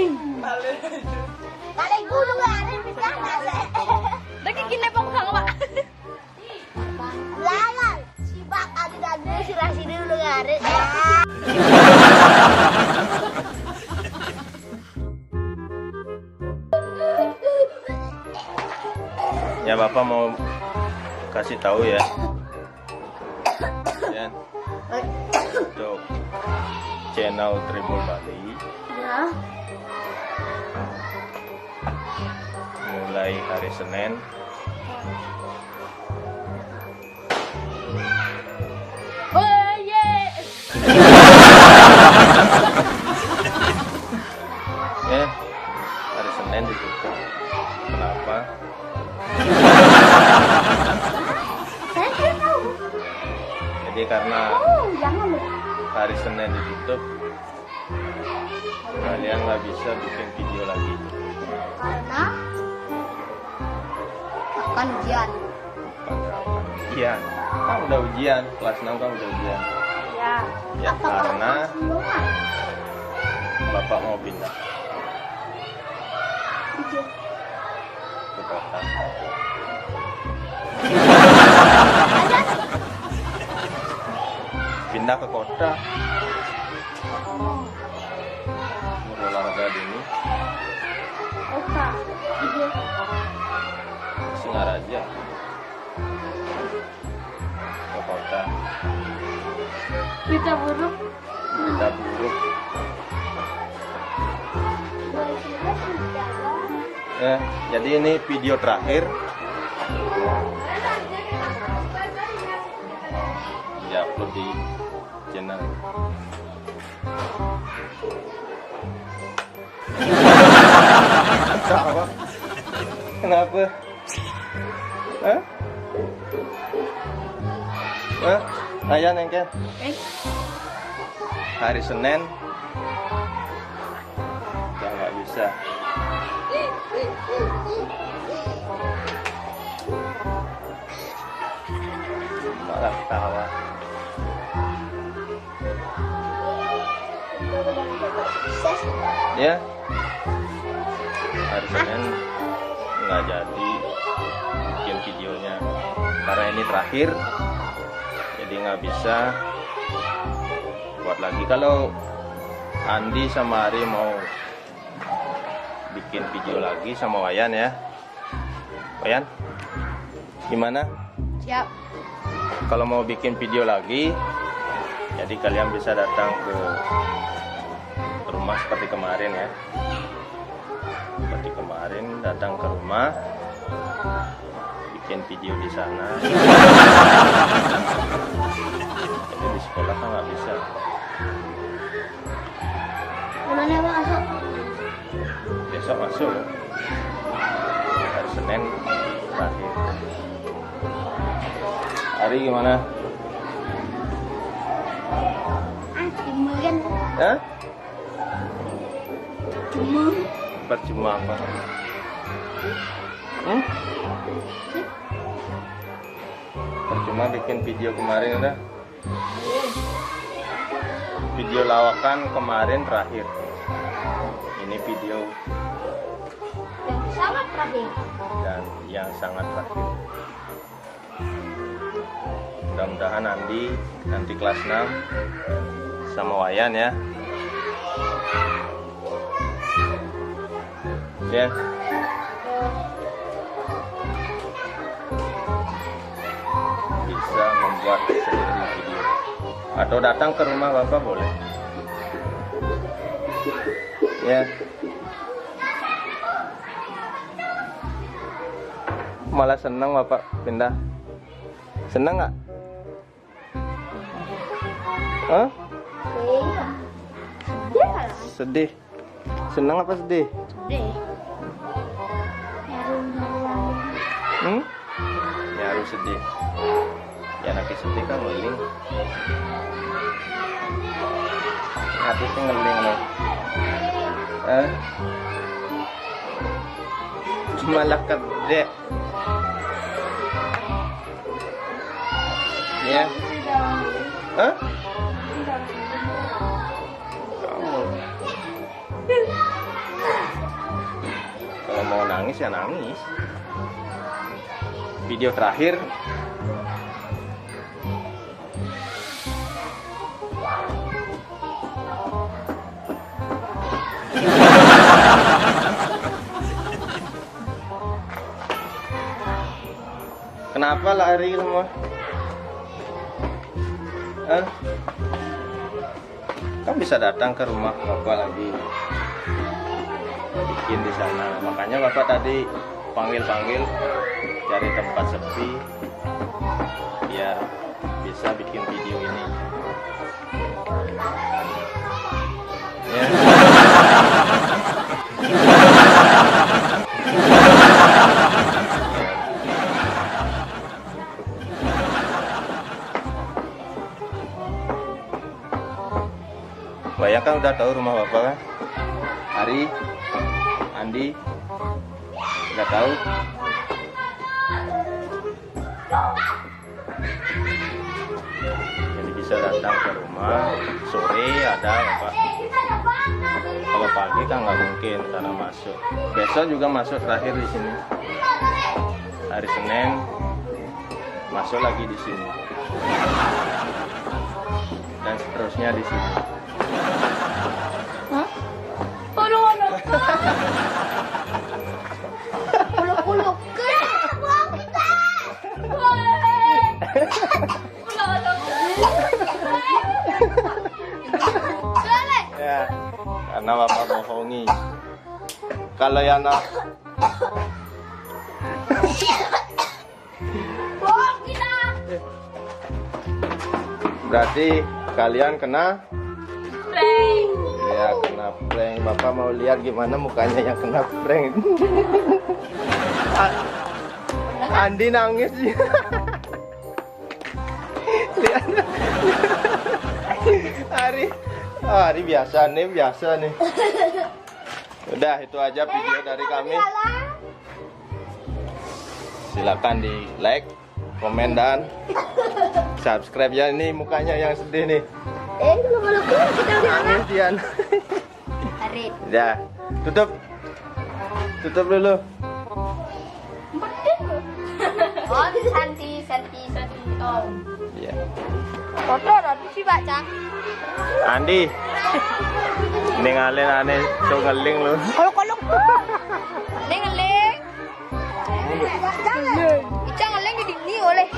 Kali gulung ada pindah nase. Lagi gini po ko nga ba? Lalan. Sibak ada sirasi dulu ngare. Ya Bapak mau kasih tahu ya. Ya. Untuk channel Tribul Bali Ya. mulai hari Senin Oh yeah. ya, hari Senin ditutup. Kenapa? Saya tidak tahu. Jadi karena Oh, jangan loh. hari Senin ditutup, kalian nggak bisa bikin video lagi. Karena akan ujian. Iya, kan udah ujian, kelas 6 kan udah ujian. Ya. Ya karena Bapak mau pindah ke kota. Pindah ke kota. Berolahraga dulu. Oka. Singaraja ke kota. Berita buruk. Berita buruk. Jadi ini video terakhir. Diupload di channel. Apa? Kenapa? Hah? Hah? Ayan Engken. Hari Senin udah nggak bisa. Malah ketawa. Ya, hari Senin nggak jadi bikin videonya karena ini terakhir, jadi nggak bisa buat lagi. Kalau Andi sama Ari mau bikin video lagi sama Wayan ya, Wayan gimana? Siap. Kalau mau bikin video lagi, jadi kalian bisa datang ke rumah seperti kemarin ya. Seperti kemarin datang ke rumah, bikin video di sana. Jadi di sekolah kan nggak bisa. Gimana Bang masuk? Besok masuk. Hari Senin terakhir. Hari gimana? Kemudian Hah? cuma Percuma apa? Percuma bikin video kemarin udah. Video lawakan kemarin terakhir. Ini video yang sangat terakhir. dan yang sangat terakhir. Mudah-mudahan nanti kelas 6 sama Wayan ya. Ya. Bisa membuat sendiri video. Atau datang ke rumah Bapak boleh. Ya. Malah senang Bapak pindah. Senang nggak? Hah? Sedih. Senang apa sedih? Deh. Ya harus sedih. Ya nanti sedih kan ngeling. Hati sih ngeling loh. Malah kerja. Ya. Hah? Kamu. ya nangis. Video terakhir kenapa lari semua? Kan bisa datang ke rumah Bapak lagi bikin di sana. Makanya Bapak tadi panggil-panggil cari tempat sepi biar bisa bikin video ini. Ya. Bayangkan udah tahu rumah Bapak kan? Ari, Andi, udah tahu? Jadi bisa datang ke rumah sore ada Bapak. Kalau pagi kan nggak mungkin karena masuk. Besok juga masuk terakhir di sini. Hari Senin masuk lagi di sini. Dan seterusnya di sini. Hah? Ano? Ulok-ulok ka! Buang kita! Ya, karena Bapak bohongi. Kalau yang Buang kita! berarti kalian kena Prank! ya kena prank. Bapak mau lihat gimana mukanya yang kena prank. Andi nangis. Lihat. Hari biasa nih. Udah itu aja video dari kami. Silakan di like, komen dan subscribe ya. Ini mukanya yang sedih nih. Ulok-ulok ka! Kita udah Nangis Dian. Tarik. Ya, tutup dulu. Oh, Santi. Oh. Ya. Foto tadi sih baca. Andi, ninggalin aneh so ngeling lu. Kolok-kolok. Ngeling. Jangan ngeling jadi ini oleh.